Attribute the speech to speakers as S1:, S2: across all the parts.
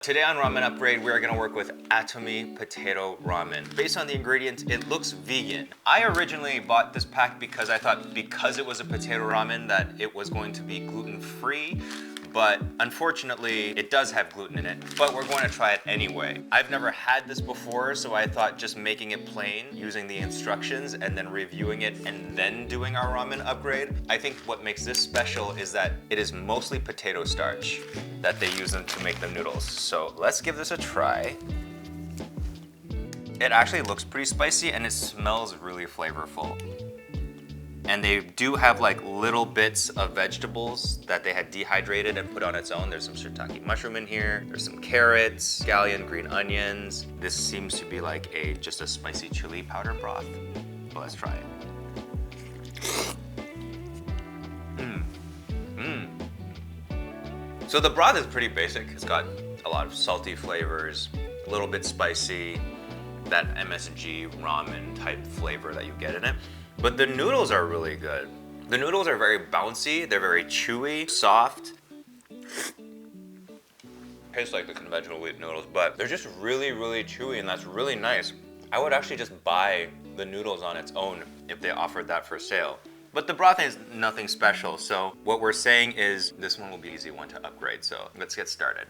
S1: Today on Ramen Upgrade, we are going to work with Atomy Potato Ramen. Based on the ingredients, it looks vegan. I originally bought this pack because I thought because it was a potato ramen that it was going to be gluten-free, but unfortunately it does have gluten in it, but we're going to try it anyway. I've never had this before, so I thought just making it plain, using the instructions, and then reviewing it and then doing our ramen upgrade. I think what makes this special is that it is mostly potato starch that they use them to make the noodles. So let's give this a try. It actually looks pretty spicy and it smells really flavorful. And they do have like little bits of vegetables that they had dehydrated and put on its own. There's some shiitake mushroom in here. There's some carrots, scallion, green onions. This seems to be like just a spicy chili powder broth. So let's try it. So the broth is pretty basic. It's got a lot of salty flavors, a little bit spicy, that MSG ramen type flavor that you get in it. But the noodles are really good. The noodles are very bouncy, they're very chewy, soft. Tastes like the conventional wheat noodles, but they're just really, really chewy, and that's really nice. I would actually just buy the noodles on its own if they offered that for sale. But the broth is nothing special, so what we're saying is this one will be an easy one to upgrade, so let's get started.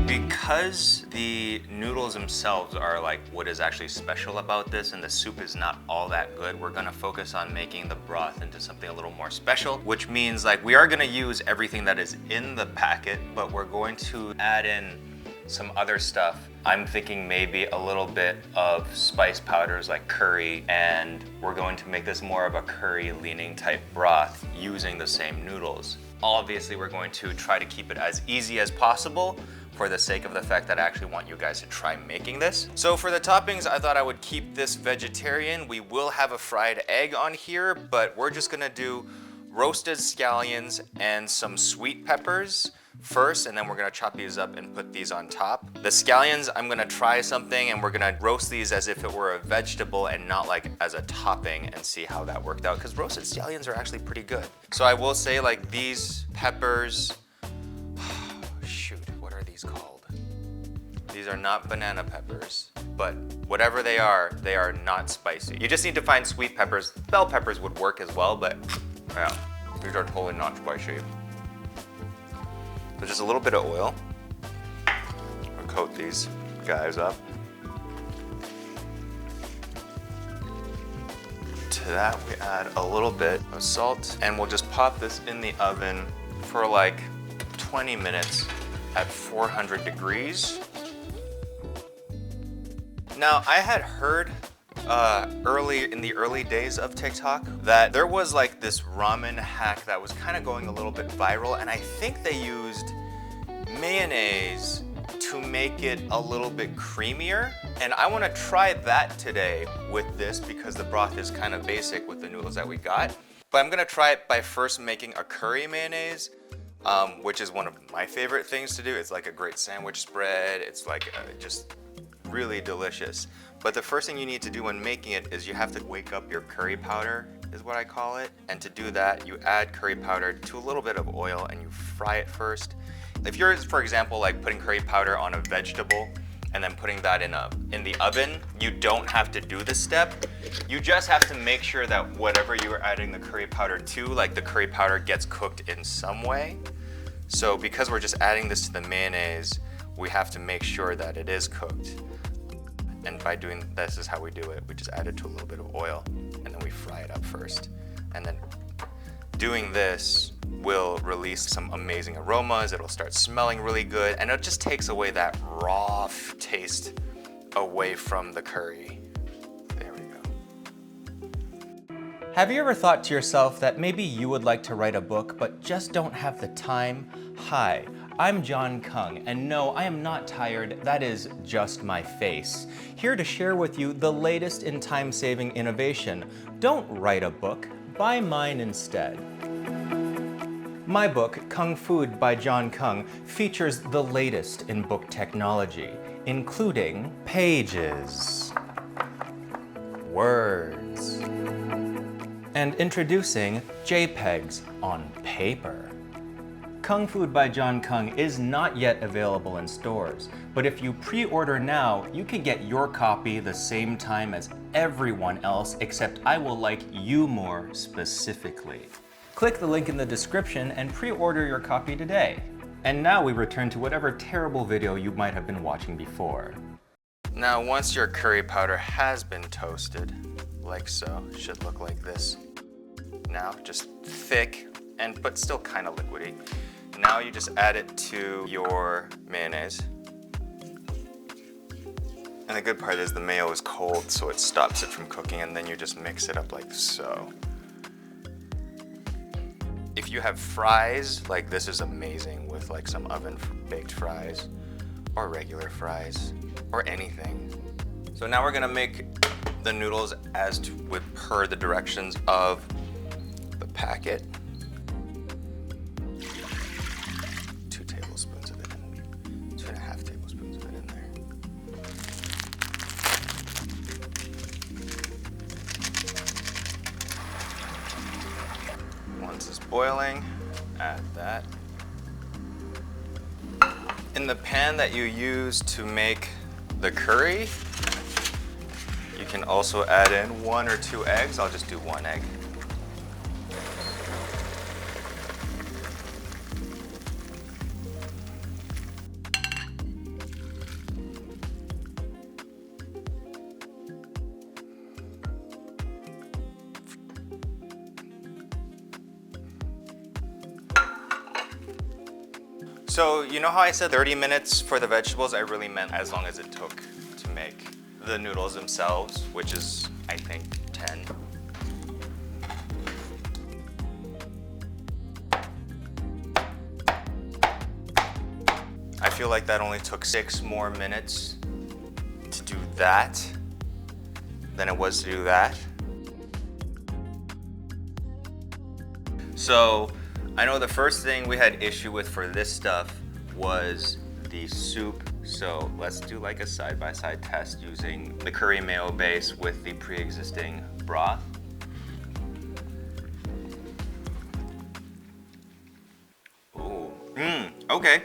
S1: Because the noodles themselves are like what is actually special about this, and the soup is not all that good, we're gonna focus on making the broth into something a little more special, which means like we are gonna use everything that is in the packet, but we're going to add in some other stuff. I'm thinking maybe a little bit of spice powders like curry, and we're going to make this more of a curry leaning type broth using the same noodles. Obviously, we're going to try to keep it as easy as possible for the sake of the fact that I actually want you guys to try making this. So for the toppings, I thought I would keep this vegetarian. We will have a fried egg on here, but we're just gonna do roasted scallions and some sweet peppers first, and then we're gonna chop these up and put these on top. The scallions, I'm gonna try something and we're gonna roast these as if it were a vegetable and not like as a topping, and see how that worked out, because roasted scallions are actually pretty good. So I will say, like, these peppers, shoot, what are these called? These are not banana peppers, but whatever they are not spicy. You just need to find sweet peppers. Bell peppers would work as well, but yeah, these are totally not spicy. So just a little bit of oil. We'll coat these guys up. To that we add a little bit of salt, and we'll just pop this in the oven for like 20 minutes at 400 degrees. Now, I had heard in the early days of TikTok that there was like this ramen hack that was kind of going a little bit viral, and I think they used mayonnaise to make it a little bit creamier. And I want to try that today with this because the broth is kind of basic with the noodles that we got. But I'm gonna try it by first making a curry mayonnaise, which is one of my favorite things to do. It's like a great sandwich spread. It's like just really delicious. But the first thing you need to do when making it is you have to wake up your curry powder, is what I call it. And to do that, you add curry powder to a little bit of oil and you fry it first. If you're, for example, like putting curry powder on a vegetable and then putting that in the oven, you don't have to do this step. You just have to make sure that whatever you are adding the curry powder to, like the curry powder gets cooked in some way. So because we're just adding this to the mayonnaise, we have to make sure that it is cooked. And by doing this is how we do it. We just add it to a little bit of oil and then we fry it up first. And then doing this will release some amazing aromas. It'll start smelling really good, and it just takes away that raw taste away from the curry. There we go. Have you ever thought to yourself that maybe you would like to write a book but just don't have the time? Hi, I'm John Kung, and no, I am not tired. That is just my face. Here to share with you the latest in time-saving innovation. Don't write a book, buy mine instead. My book, Kung Food by John Kung, features the latest in book technology, including pages, words, And introducing JPEGs on paper. Kung Food by John Kung is not yet available in stores, but if you pre-order now, you can get your copy the same time as everyone else, except I will like you more specifically. Click the link in the description and pre-order your copy today. And now we return to whatever terrible video you might have been watching before. Now, once your curry powder has been toasted, like so, it should look like this. Now, just thick, but still kind of liquidy. Now you just add it to your mayonnaise. And the good part is the mayo is cold, so it stops it from cooking, and then you just mix it up like so. If you have fries, like this is amazing with like some oven baked fries, or regular fries, or anything. So now we're gonna make the noodles per the directions of the packet. 2 tablespoons of it in, 2.5 tablespoons of it in there. Once it's boiling, add that. In the pan that you use to make the curry, you can also add in 1 or 2 eggs. I'll just do 1 egg. So you know how I said 30 minutes for the vegetables? I really meant as long as it took to make the noodles themselves, which is, I think, 10. I feel like that only took 6 more minutes to do that than it was to do that. So I know the first thing we had issue with for this stuff was the soup. So let's do like a side-by-side test using the curry mayo base with the pre-existing broth. Ooh, okay.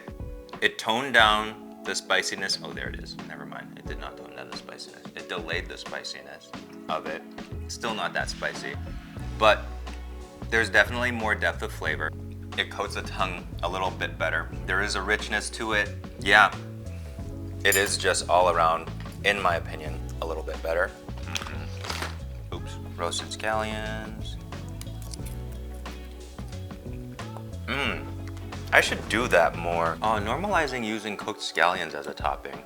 S1: It toned down the spiciness. Oh, there it is. Never mind. It did not tone down the spiciness. It delayed the spiciness of it. Still not that spicy, but there's definitely more depth of flavor. It coats the tongue a little bit better. There is a richness to it. Yeah, it is just all around, in my opinion, a little bit better. Oops, roasted scallions. I should do that more. Oh, normalizing using cooked scallions as a topping.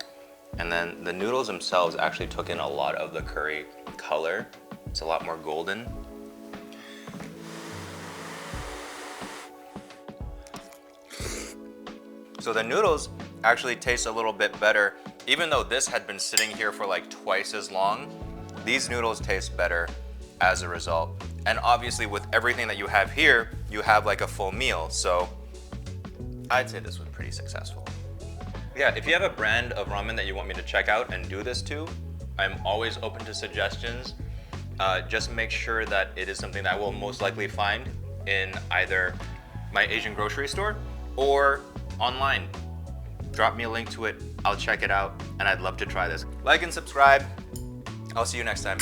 S1: And then the noodles themselves actually took in a lot of the curry color. It's a lot more golden. So the noodles actually taste a little bit better. Even though this had been sitting here for like twice as long, these noodles taste better as a result. And obviously with everything that you have here, you have like a full meal. So I'd say this was pretty successful. Yeah, if you have a brand of ramen that you want me to check out and do this to, I'm always open to suggestions. Just make sure that it is something that I will most likely find in either my Asian grocery store or online. Drop me a link to it, I'll check it out, and I'd love to try this. Like and subscribe. I'll see you next time.